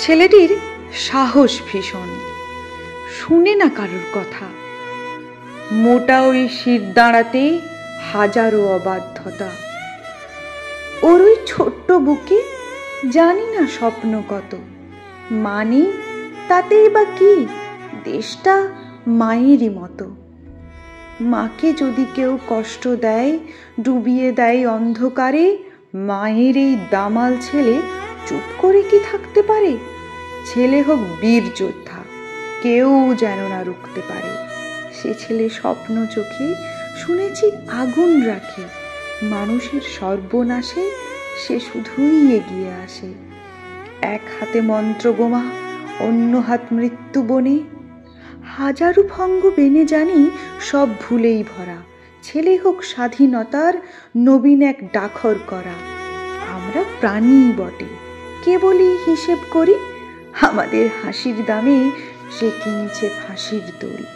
ছেলেটির সাহস ভীষণ, শুনে না কারোর কথা। মোটা ওই শির দাঁড়াতে হাজারো অবাধ্যতা। ওর ওই ছোট্ট বুকে জানি না স্বপ্ন কত। মানে তাতেই বা কি, দেশটা মায়েরই মতো। মাকে যদি কেউ কষ্ট দেয়, ডুবিয়ে দেয় অন্ধকারে, মায়ের এই দামাল ছেলে চুপ করে কি থাকতে পারে? ছেলে হোক বীর যোদ্ধা, কেউ যেন না রুখতে পারে। সে ছেলে স্বপ্ন চোখে শুনেছি আগুন রাখে, মানুষের সর্বনাশে সে শুধুই এগিয়ে আসে। এক হাতে মন্ত্র বোমা, অন্য হাত মৃত্যু বনে, হাজারো ভঙ্গ বেনে জানি সব ভুলেই ভরা। ছেলে হোক স্বাধীনতার নবীন এক ডাখর করা। আমরা প্রাণী বটে, কেবলই হিসেব করি আমাদের হাসির দামে সে কিনছে ফাঁসির দড়ি।